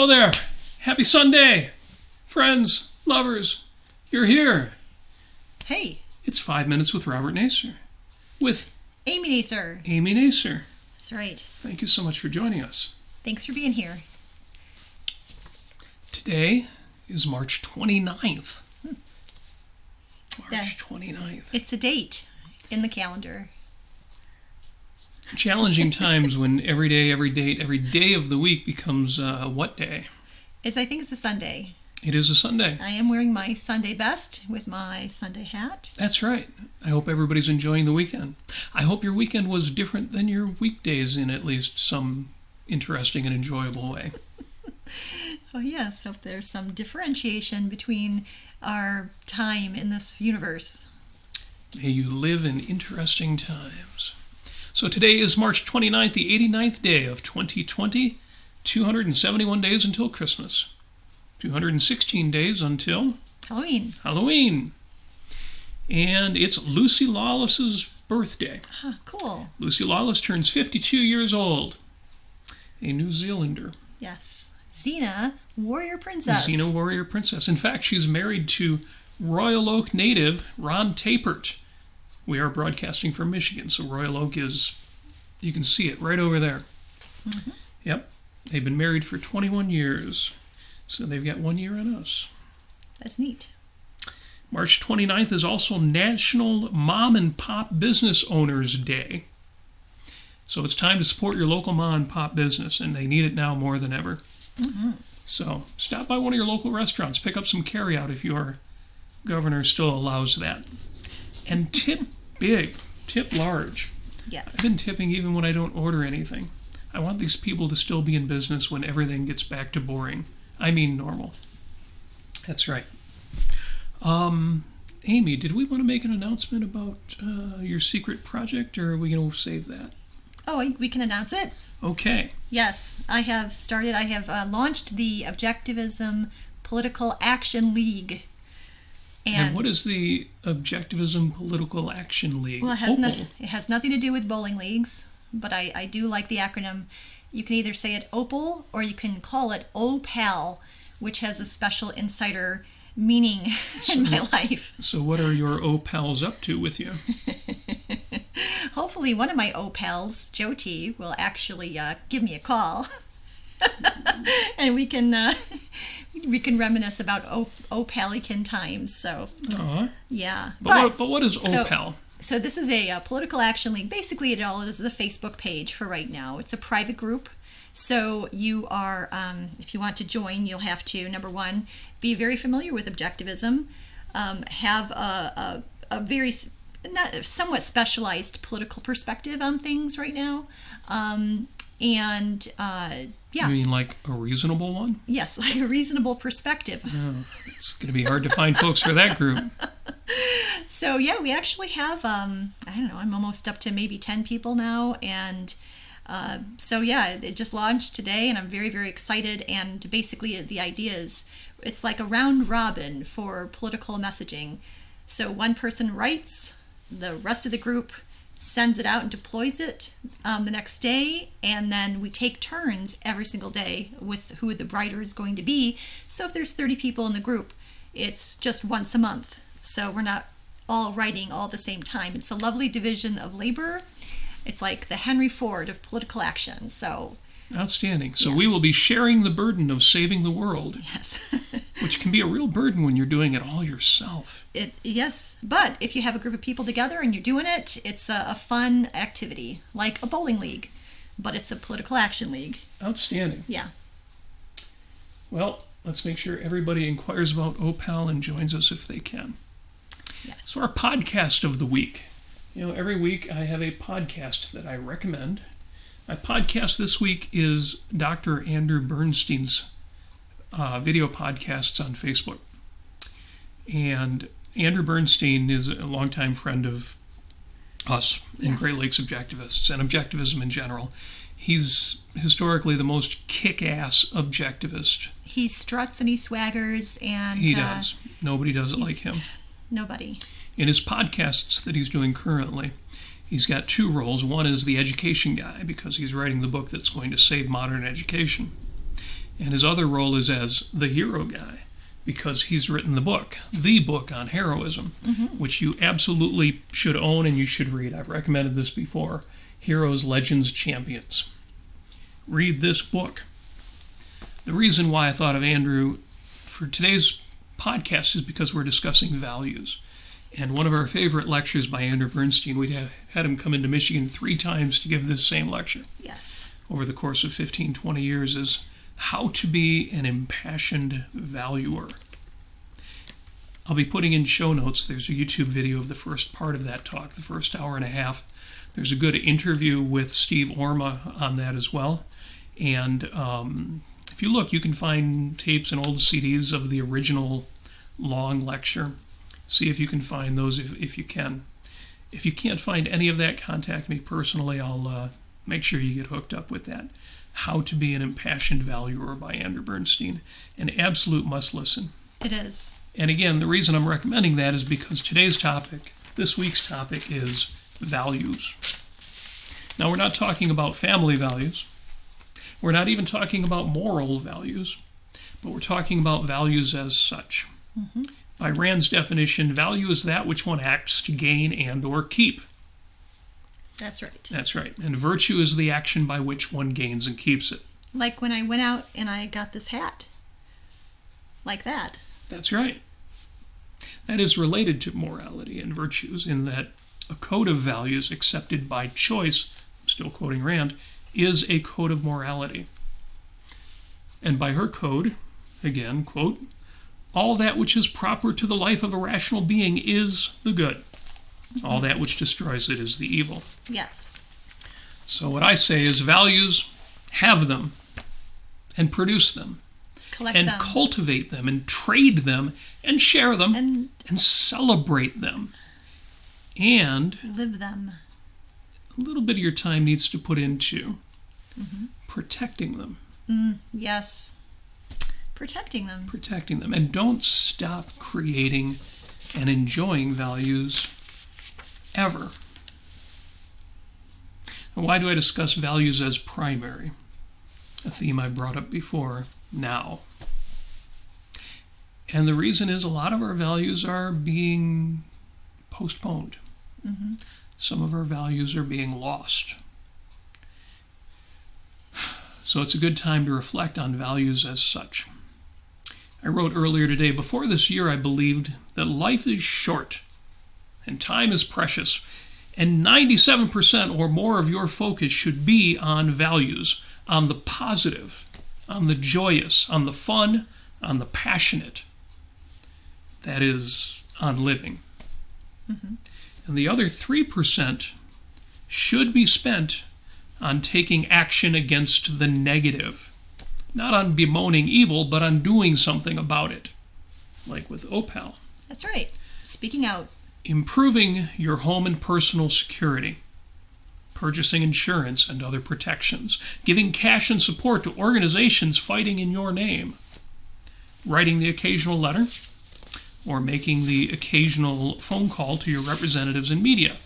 Hello there. Happy Sunday. Friends, lovers, you're here. Hey. It's 5 Minutes with Robert Nasir. With Amy Nasir. Amy Nasir. That's right. Thank you so much for joining us. Thanks for being here. Today is March 29th. March 29th. It's a date in the calendar. Challenging times when every day, every date, every day of the week becomes what day? I think it's a Sunday. It is a Sunday. I am wearing my Sunday best with my Sunday hat. That's right. I hope everybody's enjoying the weekend. I hope your weekend was different than your weekdays in at least some interesting and enjoyable way. Oh yes, hope there's some differentiation between our time in this universe. May you live in interesting times. So today is March 29th, the 89th day of 2020, 271 days until Christmas, 216 days until Halloween. And it's Lucy Lawless's birthday. Cool. Lucy Lawless turns 52 years old, a New Zealander. Yes. Xena, warrior princess. Xena, warrior princess. In fact, she's married to Royal Oak native Ron Tapert. We are broadcasting from Michigan, so Royal Oak is, you can see it right over there. Mm-hmm. Yep. They've been married for 21 years, so they've got 1 year on us. That's neat. March 29th is also National Mom and Pop Business Owners Day. So it's time to support your local mom and pop business, and they need it now more than ever. Mm-hmm. So stop by one of your local restaurants, pick up some carryout if your governor still allows that. And tip big, tip large. Yes. I've been tipping even when I don't order anything. I want these people to still be in business when everything gets back to boring. I mean normal. That's right. Amy, did we want to make an announcement about your secret project, or are we going to save that? Oh, we can announce it? Okay. Yes, I have launched the Objectivism Political Action League. And what is the Objectivism Political Action League? Well, it has nothing to do with bowling leagues, but I do like the acronym. You can either say it OPAL or you can call it OPAL, which has a special insider meaning in my life. So what are your OPALs up to with you? Hopefully one of my OPALs, Jyoti, will actually give me a call. And we can reminisce about Opalican times. So, yeah. But what is OPAL? So this is a political action league. Basically, it all is a Facebook page for right now. It's a private group. So you are, if you want to join, you'll have to, number one, be very familiar with objectivism, have a very somewhat specialized political perspective on things right now, yeah. You mean like a reasonable one? Yes, like a reasonable perspective. Oh, it's going to be hard to find folks for that group. So, yeah, we actually have, I don't know, I'm almost up to maybe 10 people now. And so, yeah, it just launched today, and I'm very, very excited. And basically the idea is it's like a round robin for political messaging. So one person writes, the rest of the group sends it out and deploys it the next day, and then we take turns every single day with who the writer is going to be. So if there's 30 people in the group, it's just once a month. So we're not all writing all at the same time. It's a lovely division of labor. It's like the Henry Ford of political action. So outstanding. So we will be sharing the burden of saving the world. Yes. Which can be a real burden when you're doing it all yourself. Yes, but if you have a group of people together and you're doing it, it's a fun activity, like a bowling league, but it's a political action league. Outstanding. Yeah. Well, let's make sure everybody inquires about OPAL and joins us if they can. Yes. So our podcast of the week. You know, every week I have a podcast that I recommend. My podcast this week is Dr. Andrew Bernstein's video podcasts on Facebook. And Andrew Bernstein is a longtime friend of us in Great Lakes Objectivists and objectivism in general. He's historically the most kick-ass objectivist. He struts and he swaggers, and he does. Nobody does it like him. Nobody. In his podcasts that he's doing currently, he's got two roles. One is the education guy, because he's writing the book that's going to save modern education. And his other role is as the hero guy, because he's written the book on heroism, which you absolutely should own and you should read. I've recommended this before. Heroes, Legends, Champions. Read this book. The reason why I thought of Andrew for today's podcast is because we're discussing values. And one of our favorite lectures by Andrew Bernstein, we had him come into Michigan 3 times to give this same lecture. Yes. Over the course of 15, 20 years, is how to be an impassioned valuer. I'll be putting in show notes. There's a YouTube video of the first part of that talk, the first hour and a half. There's a good interview with Steve Orma on that as well. And if you look, you can find tapes and old CDs of the original long lecture. See if you can find those if you can. If you can't find any of that, contact me personally. I'll make sure you get hooked up with that. How to Be an Impassioned Valuer by Andrew Bernstein. An absolute must listen. It is. And again, the reason I'm recommending that is because this week's topic is values. Now, we're not talking about family values. We're not even talking about moral values, but we're talking about values as such. By Rand's definition, value is that which one acts to gain and or keep. That's right. That's right. And virtue is the action by which one gains and keeps it. Like when I went out and I got this hat. Like that. That's right. That is related to morality and virtues in that a code of values accepted by choice, I'm still quoting Rand, is a code of morality. And by her code, again, quote, all that which is proper to the life of a rational being is the good. All that which destroys it is the evil. Yes. So what I say is values, have them, and produce them. Collect and them. Cultivate them, and trade them, and share them, and celebrate them. And live them. A little bit of your time needs to put into protecting them. Yes. Protecting them. Protecting them. And don't stop creating and enjoying values ever. And why do I discuss values as primary? A theme I brought up before now. And the reason is a lot of our values are being postponed. Some of our values are being lost. So it's a good time to reflect on values as such. I wrote earlier today, before this year I believed that life is short and time is precious, and 97% or more of your focus should be on values, on the positive, on the joyous, on the fun, on the passionate. That is, on living. And the other 3% should be spent on taking action against the negative. Not on bemoaning evil, but on doing something about it. Like with Opal. That's right. Speaking out. Improving your home and personal security. Purchasing insurance and other protections. Giving cash and support to organizations fighting in your name. Writing the occasional letter. Or making the occasional phone call to your representatives in media.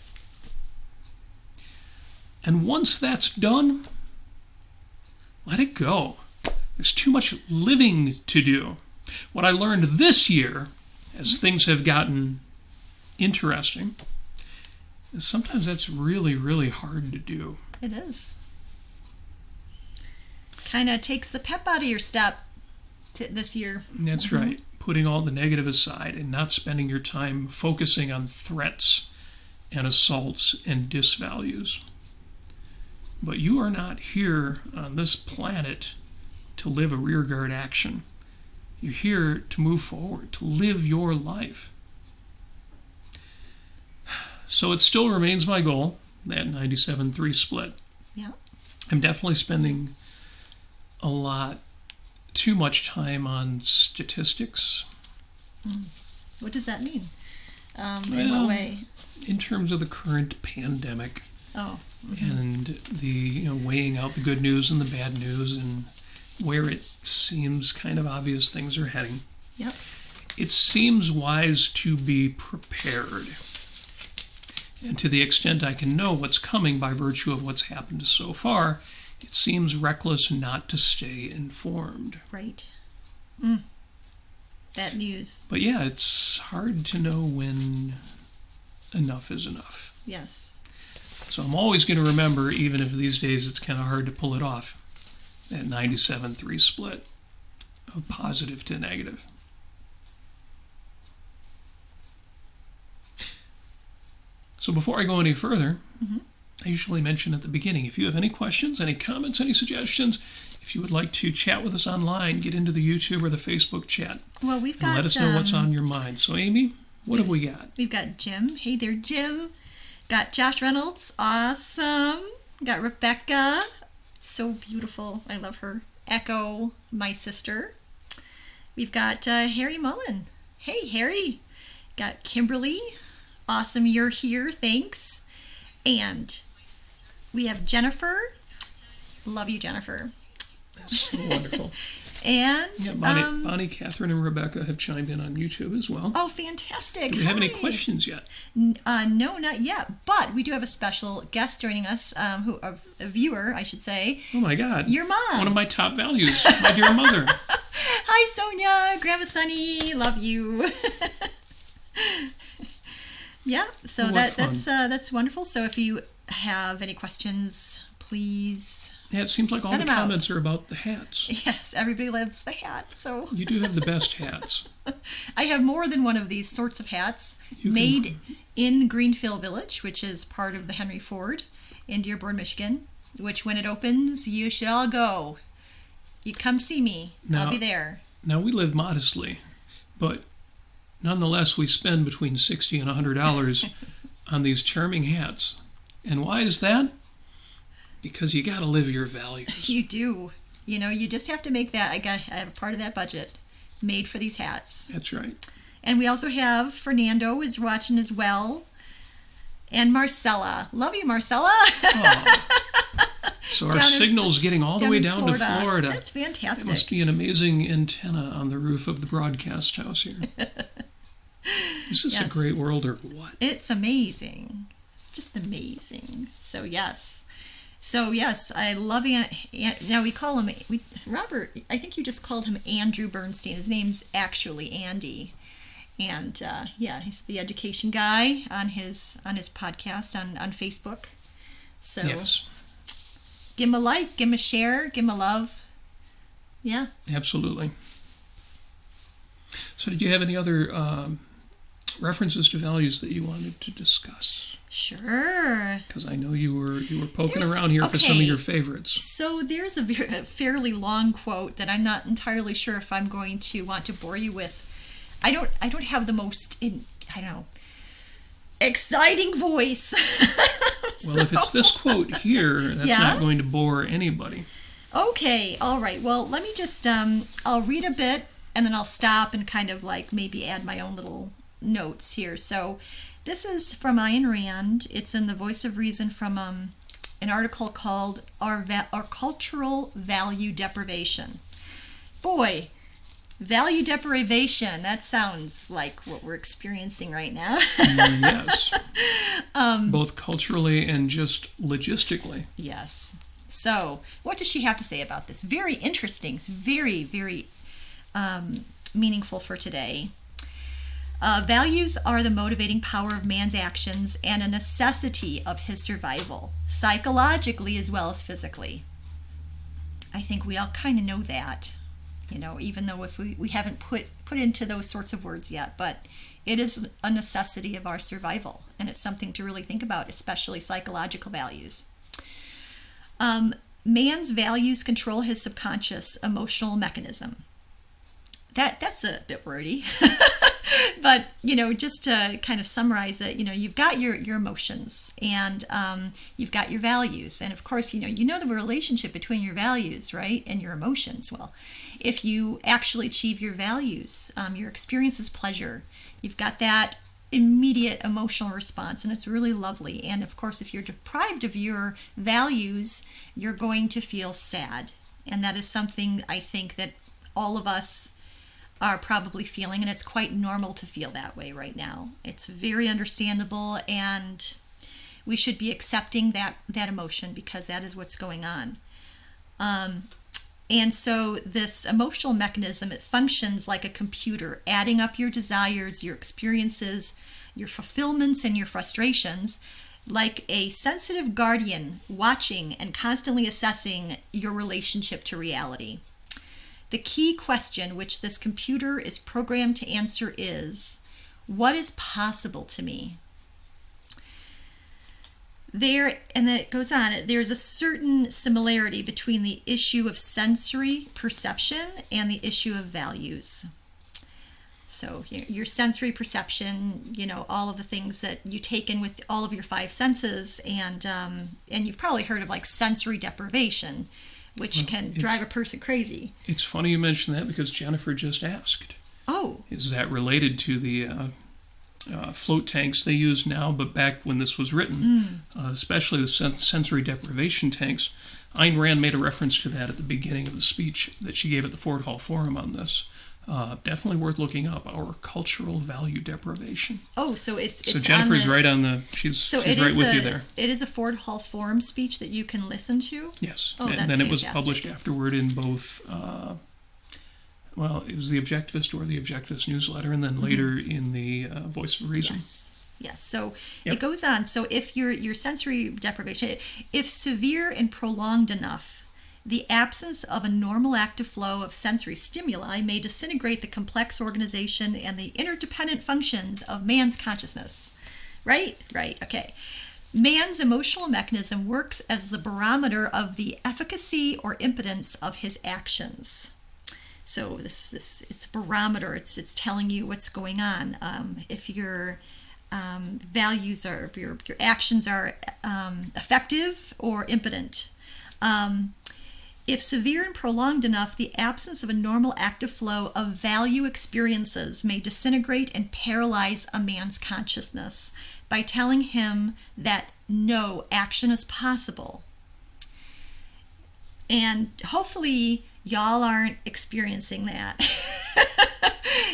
And once that's done, let it go. There's too much living to do. What I learned this year, as things have gotten interesting, is sometimes that's really, really hard to do. It is. Kind of takes the pep out of your step this year. That's right. Putting all the negative aside and not spending your time focusing on threats and assaults and disvalues. But you are not here on this planet to live a rearguard action. You're here to move forward, to live your life. So it still remains my goal, that 97-3 split. Yeah. I'm definitely spending too much time on statistics. What does that mean? In what way? In terms of the current pandemic. Oh. And the weighing out the good news and the bad news and where it seems kind of obvious things are heading. Yep. It seems wise to be prepared. And to the extent I can know what's coming by virtue of what's happened so far, it seems reckless not to stay informed. Right. That news. But yeah, it's hard to know when enough is enough. Yes. So I'm always going to remember, even if these days it's kind of hard to pull it off, that 97-3 split of positive to negative. So before I go any further, I usually mention at the beginning, if you have any questions, any comments, any suggestions, if you would like to chat with us online, get into the YouTube or the Facebook chat. Well, we've got... let us know what's on your mind. So, Amy, what have we got? We've got Jim. Hey there, Jim. Got Josh Reynolds. Awesome. Got Rebecca. So beautiful. I love her. Echo, my sister. We've got Harry Mullen. Hey, Harry. Got Kimberly. Awesome you're here. Thanks. And we have Jennifer. Love you, Jennifer. That's so wonderful. And yeah, Bonnie, Catherine, and Rebecca have chimed in on YouTube as well. Oh, fantastic. Do we have any questions yet? No, not yet. But we do have a special guest joining us, a viewer, I should say. Oh, my God. Your mom. One of my top values, my dear mother. Hi, Sonia. Grandma Sunny. Love you. Yeah, so that's wonderful. So if you have any questions, please... Yeah, it seems like all the comments out. Are about the hats. Yes, everybody loves the hat, so... You do have the best hats. I have more than one of these sorts of hats made in Greenfield Village, which is part of the Henry Ford in Dearborn, Michigan, which when it opens, you should all go. You come see me. I'll be there. Now, we live modestly, but nonetheless, we spend between $60 and $100 on these charming hats. And why is that? Because you got to live your values. You do. You know, you just have to make that. I have a part of that budget made for these hats. That's right. And we also have Fernando is watching as well. And Marcella. Love you, Marcella. Oh. So our signal's getting all the way down to Florida. That's fantastic. It must be an amazing antenna on the roof of the broadcast house here. Is this a great world or what? It's amazing. It's just amazing. So yes, I love now we call him Robert. I think you just called him Andrew Bernstein. His name's actually Andy, and he's the education guy on his podcast on Facebook. So yes. Give him a like, give him a share, give him a love. Yeah, absolutely. So did you have any other references to values that you wanted to discuss? Sure. Because I know you were poking around here for some of your favorites. So there's a fairly long quote that I'm not entirely sure if I'm going to want to bore you with. I don't have the most exciting voice. Well, if it's this quote here, that's not going to bore anybody. Okay. All right. Well, let me just I'll read a bit and then I'll stop and kind of like maybe add my own little notes here. So this is from Ayn Rand. It's in the Voice of Reason from an article called Our Cultural Value-Deprivation. Boy, value deprivation, that sounds like what we're experiencing right now. Yes. Both culturally and just logistically. Yes. So what does she have to say about this? Very interesting. It's very, very meaningful for today. Values are the motivating power of man's actions and a necessity of his survival, psychologically as well as physically. I think we all kind of know that, even though if we haven't put into those sorts of words yet, but it is a necessity of our survival, and it's something to really think about, especially psychological values. Man's values control his subconscious emotional mechanism. That's a bit wordy, but just to kind of summarize it, you've got your emotions and you've got your values, and of course the relationship between your values, right, and your emotions. Well, if you actually achieve your values, your experience is pleasure. You've got that immediate emotional response, and it's really lovely. And of course, if you're deprived of your values, you're going to feel sad, and that is something I think that all of us are probably feeling, and it's quite normal to feel that way right now. It's very understandable, and we should be accepting that emotion because that is what's going on. And so this emotional mechanism, it functions like a computer, adding up your desires, your experiences, your fulfillments, and your frustrations, like a sensitive guardian watching and constantly assessing your relationship to reality. The key question which this computer is programmed to answer is, what is possible to me? And then it goes on, there's a certain similarity between the issue of sensory perception and the issue of values. So your sensory perception, all of the things that you take in with all of your five senses, and you've probably heard of like sensory deprivation, which can drive a person crazy. It's funny you mention that because Jennifer just asked. Oh. Is that related to the float tanks they use now, but back when this was written, especially the sensory deprivation tanks, Ayn Rand made a reference to that at the beginning of the speech that she gave at the Ford Hall Forum on this. Definitely worth looking up, our cultural value deprivation. Oh, so it's so Jennifer's right on the, she's right with you there. It is a Ford Hall Forum speech that you can listen to? Yes, oh, and then it was published afterward in both, it was the Objectivist or the Objectivist newsletter, and then later in the Voice of Reason. Yes. So It goes on. So if your sensory deprivation, if severe and prolonged enough, the absence of a normal active flow of sensory stimuli may disintegrate the complex organization and the interdependent functions of man's consciousness. Right, okay. Man's emotional mechanism works as the barometer of the efficacy or impotence of his actions. So it's a barometer. It's telling you what's going on. If your values are, your actions are effective or impotent. If severe and prolonged enough, the absence of a normal active flow of value experiences may disintegrate and paralyze a man's consciousness by telling him that no action is possible. And hopefully y'all aren't experiencing that.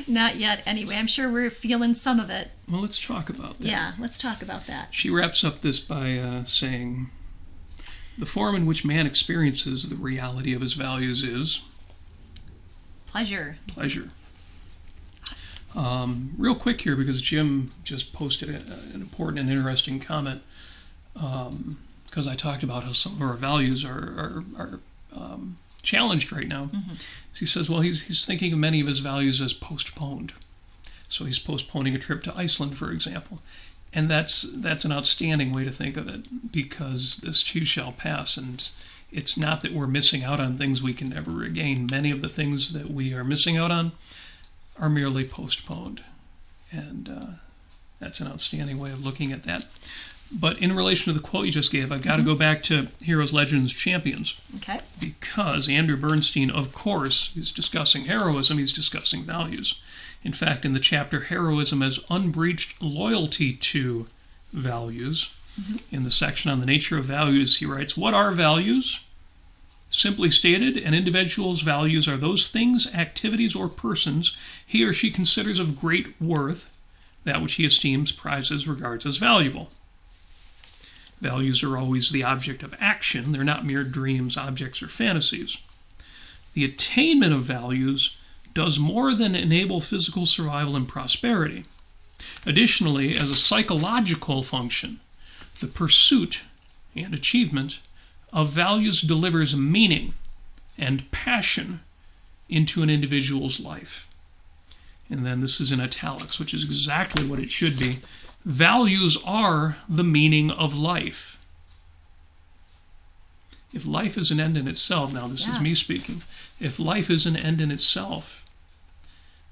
Not yet, anyway. I'm sure we're feeling some of it. Well, let's talk about that. Yeah, let's talk about that. She wraps up this by saying, the form in which man experiences the reality of his values is pleasure. Awesome. Real quick here, because Jim just posted an important and interesting comment, because I talked about how some of our values are challenged right now. Mm-hmm. So he says, well, he's thinking of many of his values as postponed. So he's postponing a trip to Iceland, for example. And that's an outstanding way to think of it, because this too shall pass, and it's not that we're missing out on things we can never regain. Many of the things that we are missing out on are merely postponed, and that's an outstanding way of looking at that. But in relation to the quote you just gave, I've got to go back to Heroes, Legends, Champions. Okay. Because Andrew Bernstein, of course, is discussing heroism, he's discussing values. In fact, in the chapter Heroism as Unbreached Loyalty to Values, in the section on the nature of values, he writes, what are values? Simply stated, an individual's values are those things, activities, or persons he or she considers of great worth, that which he esteems, prizes, regards as valuable. Values are always the object of action. They're not mere dreams, objects, or fantasies. The attainment of values does more than enable physical survival and prosperity. Additionally, as a psychological function, the pursuit and achievement of values delivers meaning and passion into an individual's life. And then this is in italics, which is exactly what it should be. Values are the meaning of life. If life is an end in itself, now this is me speaking, if life is an end in itself,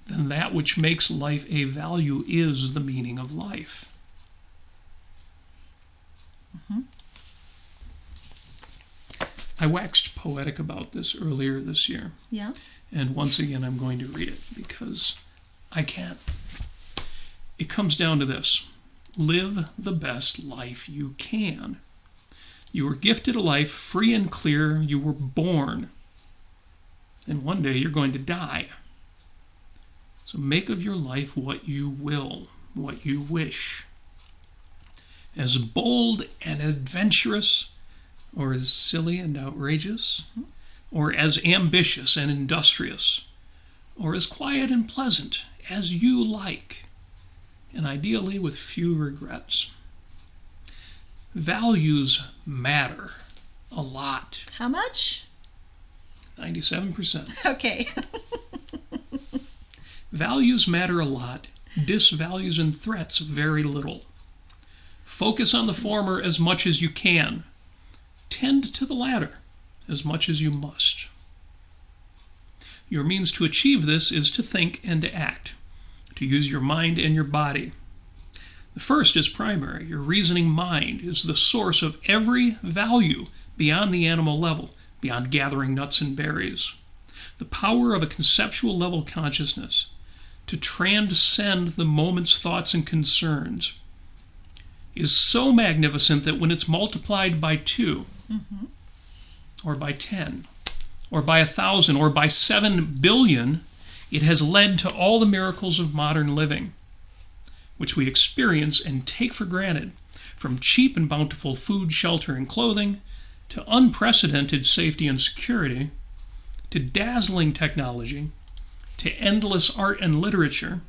then that which makes life a value is the meaning of life. Mm-hmm. I waxed poetic about this earlier this year. Yeah. And once again, I'm going to read it because I can. It comes down to this. Live the best life you can. You were gifted a life free and clear. You were born. And one day you're going to die. So make of your life what you will, what you wish. as bold and adventurous, or as silly and outrageous, or as ambitious and industrious, or as quiet and pleasant as you like, and ideally with few regrets. Values matter a lot. How much? 97%. Okay. Values matter a lot. Disvalues and threats very little. Focus on the former as much as you can. Tend to the latter as much as you must. Your means to achieve this is to think and to act, to use your mind and your body. The first is primary. Your reasoning mind is the source of every value beyond the animal level, beyond gathering nuts and berries. The power of a conceptual level consciousness to transcend the moment's thoughts and concerns is so magnificent that when it's multiplied by 2, or by 10, or by 1,000, or by 7 billion, it has led to all the miracles of modern living, which we experience and take for granted, from cheap and bountiful food, shelter, and clothing, to unprecedented safety and security, to dazzling technology, to endless art and literature,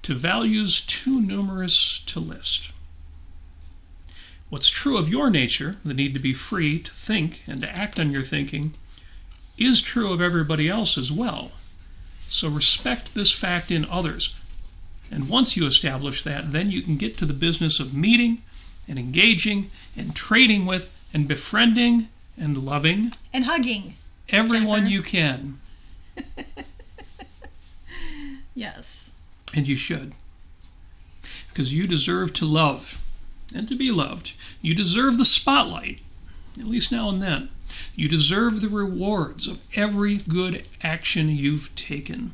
to values too numerous to list. What's true of your nature, the need to be free to think and to act on your thinking, is true of everybody else as well. So respect this fact in others. And once you establish that, then you can get to the business of meeting and engaging and trading with and befriending and loving. And hugging. Everyone Jennifer. you can. Yes. And you should. Because you deserve to love and to be loved. You deserve the spotlight, at least now and then. You deserve the rewards of every good action you've taken.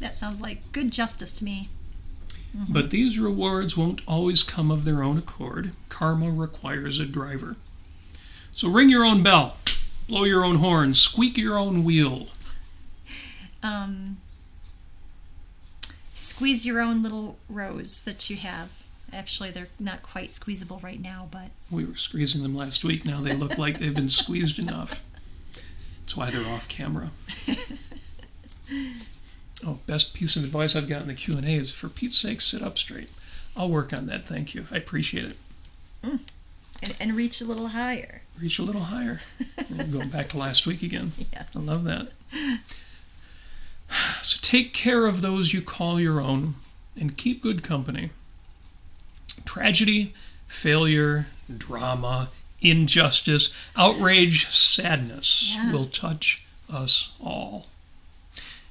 That sounds like good justice to me. But these rewards won't always come of their own accord. Karma requires a driver. So ring your own bell, blow your own horn, squeak your own wheel. Squeeze your own little rose that you have. Actually, they're not quite squeezable right now, but... We were squeezing them last week. Now they look like they've been squeezed enough. That's why they're off camera. Oh, best piece of advice I've got in the Q&A is, for Pete's sake, sit up straight. I'll work on that, thank you. I appreciate it. And reach a little higher. Reach a little higher. And going back to last week again. Yes. I love that. So take care of those you call your own and keep good company. Tragedy, failure, drama, injustice, outrage, sadness will touch us all.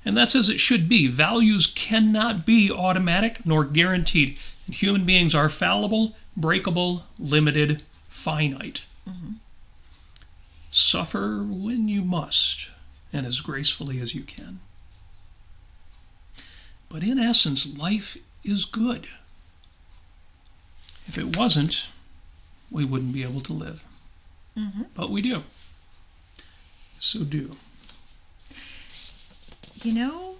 And that's as it should be. Values cannot be automatic nor guaranteed. And human beings are fallible, breakable, limited, finite. Suffer when you must, and as gracefully as you can. But in essence, life is good. If it wasn't, we wouldn't be able to live. But we do. So do. You know,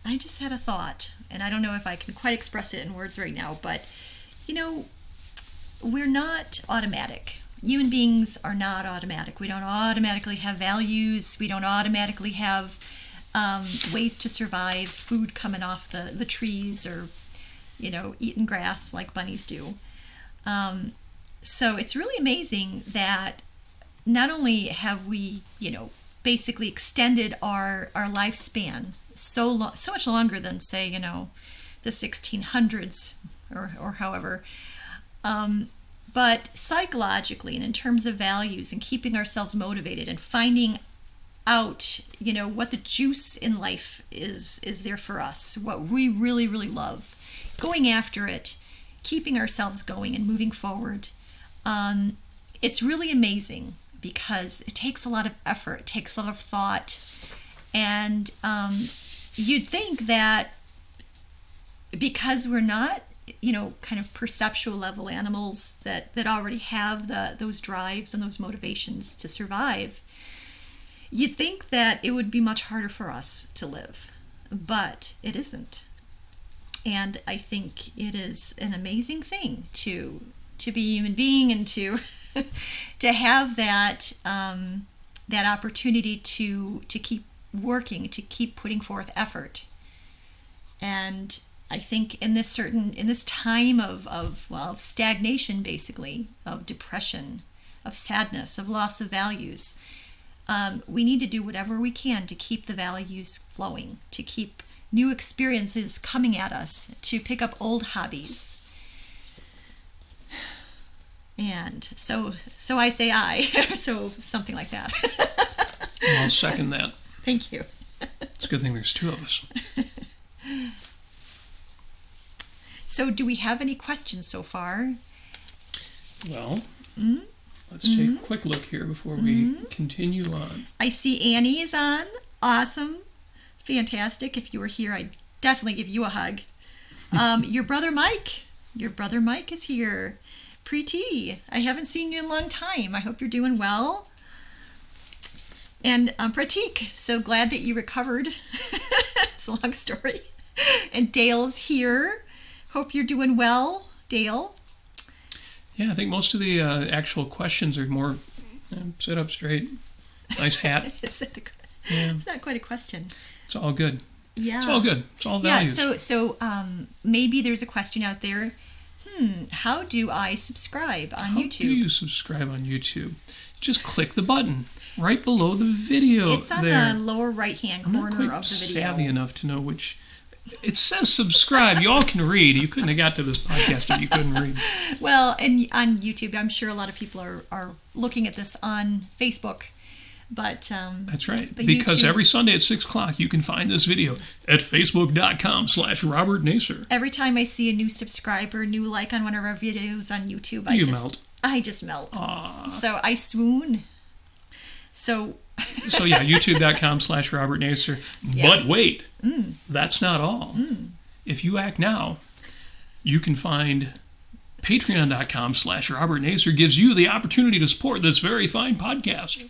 I just had a thought, and I don't know if I can quite express it in words right now, but, you know, we're not automatic. Human beings are not automatic. We don't automatically have values. We don't automatically have ways to survive, food coming off the trees, or, you know, eating grass like bunnies do. So it's really amazing that not only have we, you know, basically extended our lifespan so much longer than, say, you know, the 1600s or however, but psychologically and in terms of values and keeping ourselves motivated and finding out, you know, what the juice in life is there for us, what we really, really love, going after it, keeping ourselves going and moving forward. It's really amazing because it takes a lot of effort, it takes a lot of thought, and you'd think that because we're not, you know, kind of perceptual level animals that already have those drives and those motivations to survive, you'd think that it would be much harder for us to live, but it isn't. And I think it is an amazing thing to be a human being and to to have that that opportunity to keep working, to keep putting forth effort. And I think in this time of stagnation, basically, of depression, of sadness, of loss of values, we need to do whatever we can to keep the values flowing, to keep new experiences coming at us, to pick up old hobbies. And so I say so something like that. I'll second that. Thank you. It's a good thing there's two of us. So do we have any questions so far? Well, let's take a quick look here before we continue on. I see Annie is on. Awesome. Fantastic. If you were here, I'd definitely give you a hug. Your brother Mike is here. Preeti, I haven't seen you in a long time. I hope you're doing well. And Pratik, so glad that you recovered. It's a long story. And Dale's here. Hope you're doing well, Dale. Yeah, I think most of the actual questions are more sit up straight, nice hat. It's not quite a question. It's all good. Yeah. It's all good. It's all values. Yeah, so maybe there's a question out there. How do I subscribe on YouTube? How do you subscribe on YouTube? Just click the button right below the video. It's on there. the lower right-hand corner of the video. I'm not quite savvy enough to know which. It says subscribe. You all can read. You couldn't have got to this podcast if you couldn't read. Well, and on YouTube, I'm sure a lot of people are looking at this on Facebook. But that's right. But because YouTube, every Sunday at 6 o'clock, you can find this video at facebook.com/Robert Nasir. Every time I see a new subscriber, new like on one of our videos on YouTube, I just melt. Aww. So I swoon. So yeah, youtube.com/Robert Nasir. Yeah. But wait, that's not all. If you act now, you can find patreon.com/Robert Nasir gives you the opportunity to support this very fine podcast.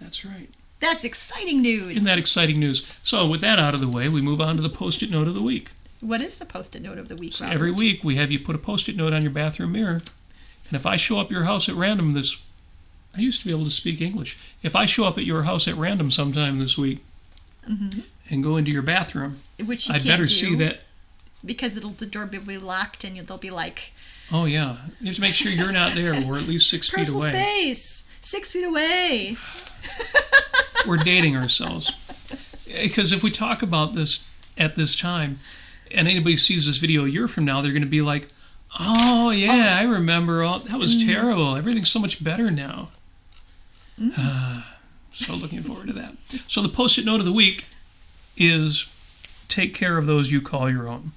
That's right. That's exciting news. Isn't that exciting news? So with that out of the way, we move on to the Post-it note of the week. What is the Post-it note of the week, So Robert? every week we have you put a Post-it note on your bathroom mirror. And if I show up your house at random I used to be able to speak English. If I show up at your house at random sometime this week and go into your bathroom, which you I'd can't better do, see that. Because the door will be locked and they'll be like, oh, yeah. You have to make sure you're not there. We're at least 6 feet away. Personal space. 6 feet away. We're dating ourselves. Because if we talk about this at this time and anybody sees this video a year from now, they're going to be like, oh, yeah, I remember. That was terrible. Everything's so much better now. So looking forward to that. So the Post-it note of the week is take care of those you call your own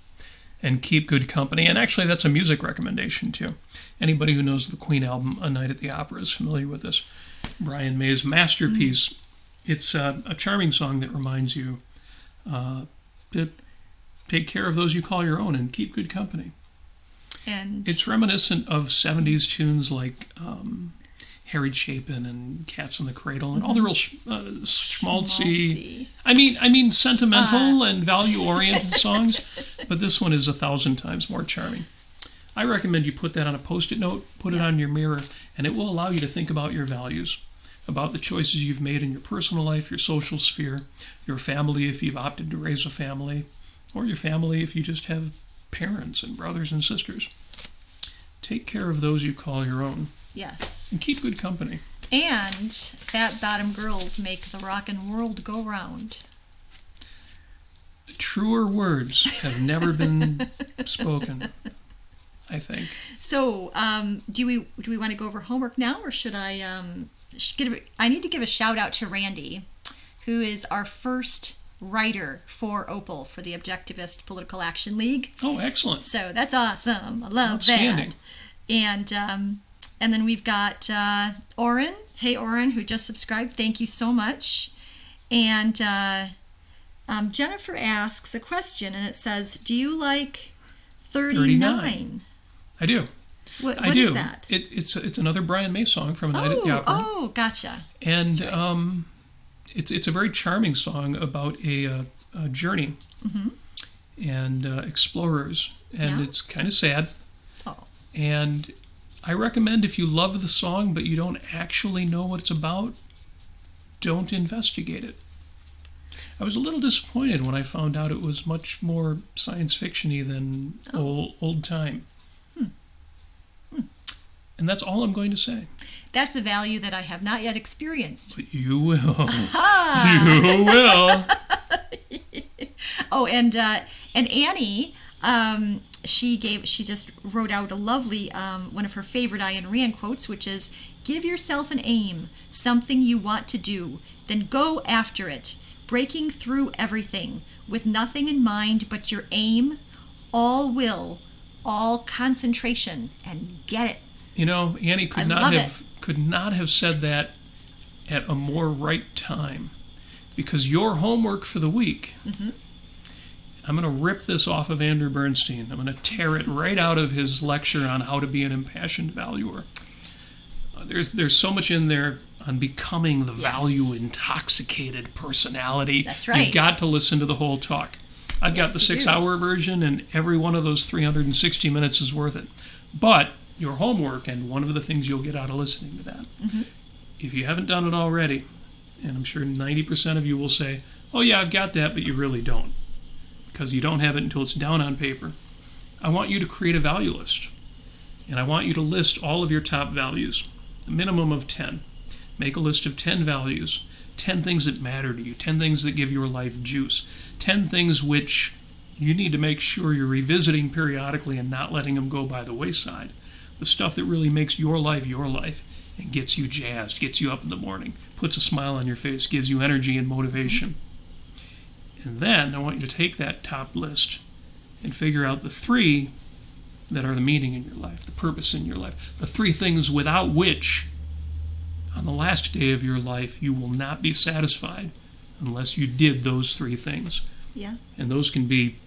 and keep good company. And actually, that's a music recommendation, too. Anybody who knows the Queen album, A Night at the Opera, is familiar with this. Brian May's masterpiece. It's a charming song that reminds you to take care of those you call your own and keep good company. And it's reminiscent of 70s tunes like Harry Chapin and Cats in the Cradle and all the real schmaltzy. I mean sentimental and value-oriented songs, but this one is 1,000 times more charming. I recommend you put that on a Post-it note, put it on your mirror, and it will allow you to think about your values, about the choices you've made in your personal life, your social sphere, your family if you've opted to raise a family, or your family if you just have parents and brothers and sisters. Take care of those you call your own. Yes. And keep good company. And fat bottom girls make the rockin' world go round. Truer words have never been spoken, I think. So, do we want to go over homework now, or should I? I need to give a shout out to Randy, who is our first writer for Opal for the Objectivist Political Action League. Oh, excellent! So that's awesome. I love that. And then we've got Oren. Hey, Oren, who just subscribed. Thank you so much. And Jennifer asks a question, and it says, "Do you like 39?" I do. What is that? It's another Brian May song from A Night at the Opera. Oh, gotcha. And right. It's a very charming song about a journey. and explorers, and Yeah? it's kind of sad. Oh. And I recommend, if you love the song but you don't actually know what it's about, don't investigate it. I was a little disappointed when I found out it was much more science fiction-y than old time. And that's all I'm going to say. That's a value that I have not yet experienced. But you will. You will. Oh, and Annie, she just wrote out a lovely one of her favorite Ayn Rand quotes, which is, "Give yourself an aim, something you want to do, then go after it, breaking through everything, with nothing in mind but your aim, all will, all concentration, and get it." You know, Annie could not have said that at a more right time, because your homework for the week. I'm going to rip this off of Andrew Bernstein. I'm going to tear it right out of his lecture on how to be an impassioned valuer. There's so much in there on becoming the value-intoxicated personality. That's right. You've got to listen to the whole talk. I've got the 6-hour version, and every one of those 360 minutes is worth it. But your homework, and one of the things you'll get out of listening to that, if you haven't done it already, and I'm sure 90% of you will say, "Oh yeah, I've got that," but you really don't, because you don't have it until it's down on paper. I want you to create a value list, and I want you to list all of your top values, a minimum of 10. Make a list of 10 values, 10 things that matter to you, 10 things that give your life juice, 10 things which you need to make sure you're revisiting periodically and not letting them go by the wayside. The stuff that really makes your life and gets you jazzed, gets you up in the morning, puts a smile on your face, gives you energy and motivation. And then I want you to take that top list and figure out the 3 that are the meaning in your life, the purpose in your life, the 3 things without which, on the last day of your life, you will not be satisfied unless you did those 3 things. Yeah. And those can be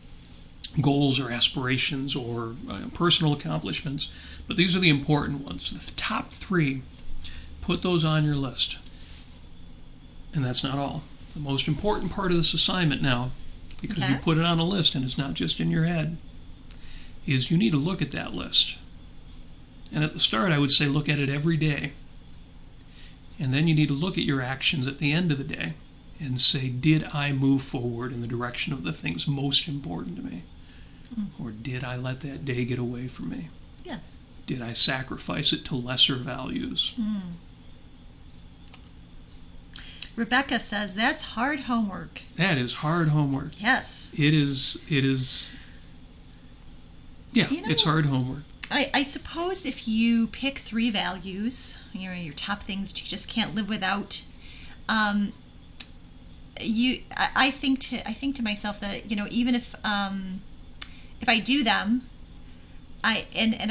goals or aspirations or personal accomplishments, but these are the important ones. The top 3, put those on your list. And that's not all. The most important part of this assignment now, because you put it on a list and it's not just in your head, is you need to look at that list. And at the start, I would say look at it every day. And then you need to look at your actions at the end of the day and say, did I move forward in the direction of the things most important to me? Or did I let that day get away from me? Yeah. Did I sacrifice it to lesser values? Rebecca says, that's hard homework. That is hard homework. Yes. It is. Yeah, it's hard homework. I suppose if you pick 3 values, your top things you just can't live without, I think to myself that, even if I do them, I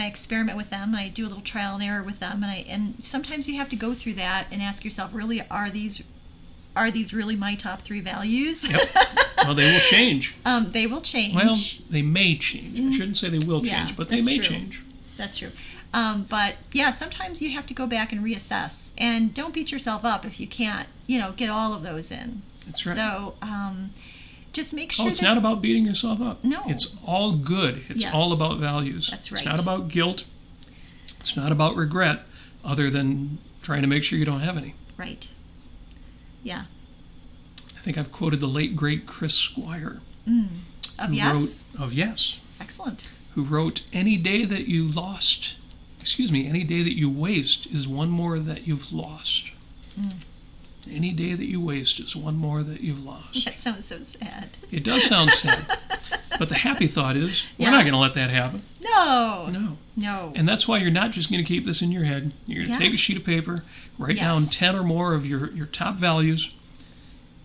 experiment with them, I do a little trial and error with them, and sometimes you have to go through that and ask yourself, really, are these really my top 3 values? Yep. Well, they will change. They will change. Well, they may change. I shouldn't say they will change, but they may change. That's true. But yeah, sometimes you have to go back and reassess, and don't beat yourself up if you can't, get all of those in. That's right. So just make sure. It's not about beating yourself up. No. It's all good. It's all about values. That's right. It's not about guilt. It's not about regret, other than trying to make sure you don't have any. Right. Yeah. I think I've quoted the late, great Chris Squire. Of Yes? Of Yes. Excellent. Who wrote, any day that you waste is one more that you've lost. Any day that you waste is one more that you've lost. That sounds so sad. It does sound sad. But the happy thought is, we're not going to let that happen. No. And that's why you're not just going to keep this in your head. You're going to take a sheet of paper, write down 10 or more of your top values,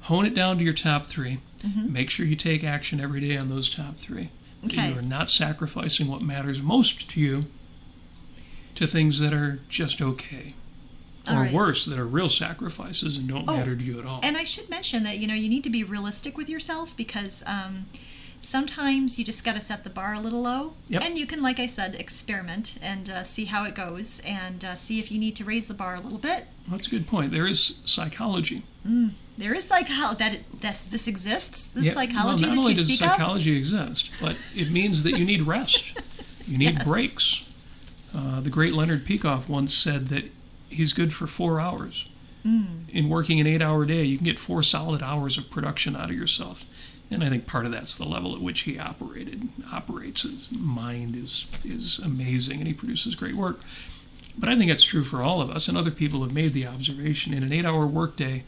hone it down to your top 3. Make sure you take action every day on those top 3. Okay. That you are not sacrificing what matters most to you to things that are just okay. Or worse, that are real sacrifices and don't matter to you at all. And I should mention that, you need to be realistic with yourself, because sometimes you just got to set the bar a little low. Yep. And you can, like I said, experiment and see how it goes and see if you need to raise the bar a little bit. That's a good point. There is psychology. There is psychology. This exists. This psychology well, not that only you does speak psychology exist, but it means that you need rest. You need Yes. breaks. The great Leonard Peikoff once said that he's good for 4 hours. In working an 8-hour day, you can get 4 solid hours of production out of yourself. And I think part of that's the level at which he operates. His mind is amazing, and he produces great work. But I think that's true for all of us, and other people have made the observation. In an 8-hour workday,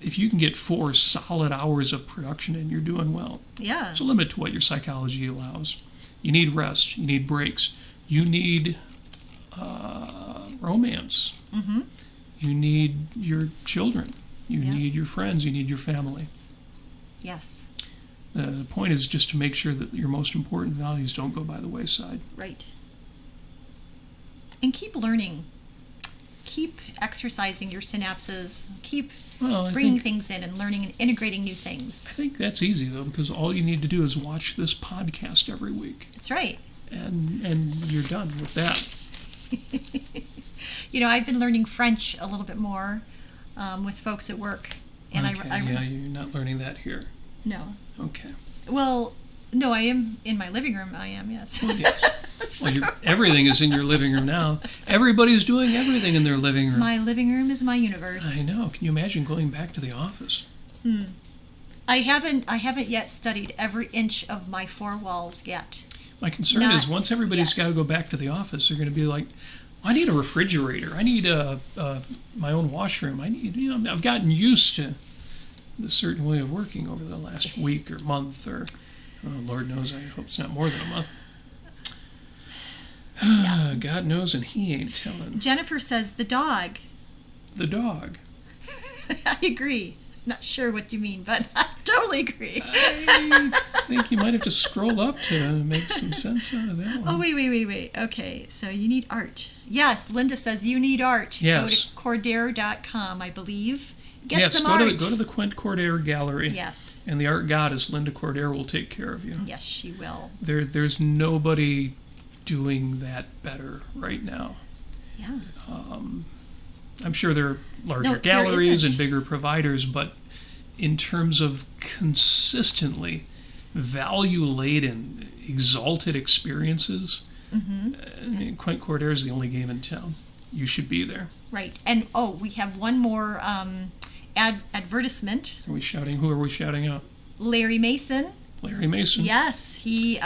if you can get 4 solid hours of production in, you're doing well. Yeah. There's a limit to what your psychology allows. You need rest. You need breaks. You need romance. You need your children. You need your friends. You need your family. Yes. The point is just to make sure that your most important values don't go by the wayside. Right. And keep learning. Keep exercising your synapses. Keep bringing things in and learning and integrating new things. I think that's easy, though, because all you need to do is watch this podcast every week. That's right. And you're done with that. I've been learning French a little bit more with folks at work. And you're not learning that here. No. Okay. Well, no, I am in my living room. I am, yes. Yes. Well, everything is in your living room now. Everybody's doing everything in their living room. My living room is my universe. I know. Can you imagine going back to the office? I haven't yet studied every inch of my 4 walls yet. My concern is once everybody's got to go back to the office, they're going to be like, I need a refrigerator. I need my own washroom. I've gotten used to the certain way of working over the last week or month or, Lord knows, I hope it's not more than a month. God knows, and he ain't telling. Jennifer says the dog. The dog. I agree. Not sure what you mean, but I totally agree. I think you might have to scroll up to make some sense out of that one. Oh, wait. Okay, so you need art. Yes, Linda says you need art. Yes. Go to Cordair.com, I believe. Get some art. Go to the Quent Cordair gallery. Yes. And the art goddess, Linda Cordair, will take care of you. Yes, she will. There's nobody doing that better right now. Yeah. I'm sure there are larger galleries there and bigger providers, but in terms of consistently value-laden, exalted experiences, Quent Cordair is the only game in town. You should be there. Right. And, we have one more advertisement. Are we shouting? Who are we shouting out? Larry Mason. Larry Mason. Yes, he...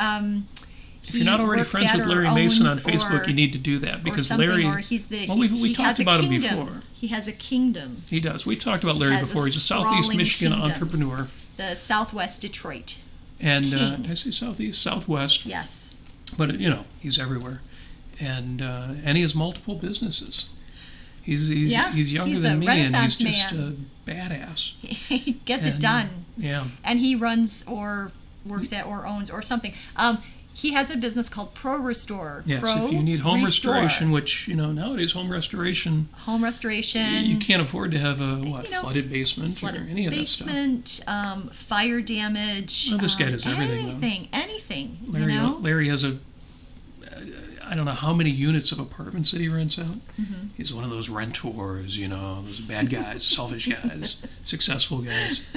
if you're not already friends with Larry Mason on Facebook, you need to do that because Larry. Or he's the. We talked about him before. He has a kingdom. He does. We talked about Larry before. He's a Southeast Michigan entrepreneur. The Southwest Detroit. And did I say Southeast? Southwest. Yes. But he's everywhere, and he has multiple businesses. He's younger than me, and he's just a badass. He gets it done. Yeah. And he runs or works at or owns or something. He has a business called ProRestore. Yes, if you need home restoration, which, nowadays home restoration... You can't afford to have a, flooded basement or any of that stuff. Fire damage. Well, this guy does everything. Anything, Larry has I don't know how many units of apartments that he rents out. He's one of those rentors, those bad guys, selfish guys, successful guys.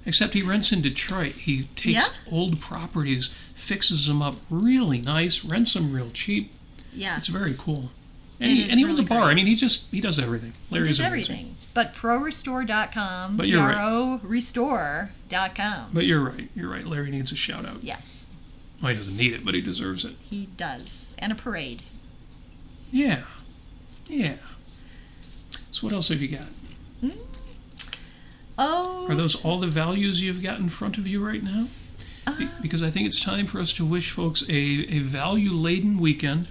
Except he rents in Detroit. He takes old properties, fixes them up really nice, rents them real cheap. Yes. It's very cool. And he owns a bar. Great. I mean, he does everything. Larry does everything. But ProRestore.com, but you're ProRestore.com. But you're right. Larry needs a shout out. Yes. Well, he doesn't need it, but he deserves it. He does. And a parade. Yeah. So what else have you got? Are those all the values you've got in front of you right now? Because I think it's time for us to wish folks a value-laden weekend.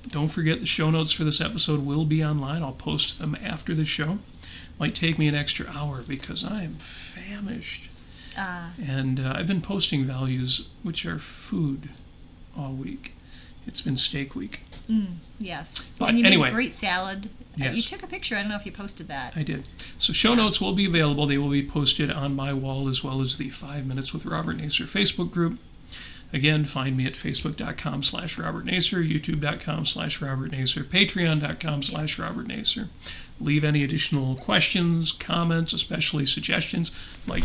Don't forget the show notes for this episode will be online. I'll post them after the show. Might take me an extra hour because I am famished. And I've been posting values, which are food, all week. It's been steak week. Yes. But and you anyway, made a great salad Yes. You took a picture. I don't know if you posted that. I did. So show notes will be available. They will be posted on my wall as well as the 5 Minutes with Robert Nasir Facebook group. Again, find me at facebook.com/Robert Nasir, youtube.com/Robert Nasir, patreon.com/Robert Nasir. Leave any additional questions, comments, especially suggestions, like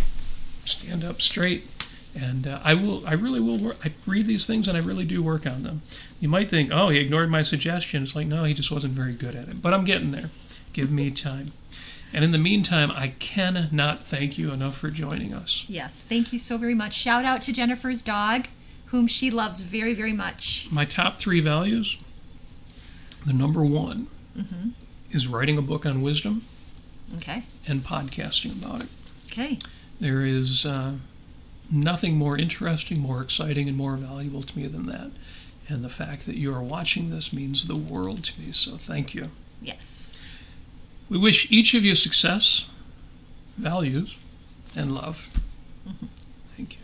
stand up straight. And I really will work. I read these things and I really do work on them. You might think, oh, he ignored my suggestion. It's like, no, he just wasn't very good at it. But I'm getting there. Give me time. And in the meantime, I cannot thank you enough for joining us. Yes, thank you so very much. Shout out to Jennifer's dog, whom she loves very, very much. My top 3 values, the number 1 is writing a book on wisdom and podcasting about it. Okay. There is nothing more interesting, more exciting, and more valuable to me than that. And the fact that you are watching this means the world to me, so thank you. Yes. We wish each of you success, values, and love. Thank you.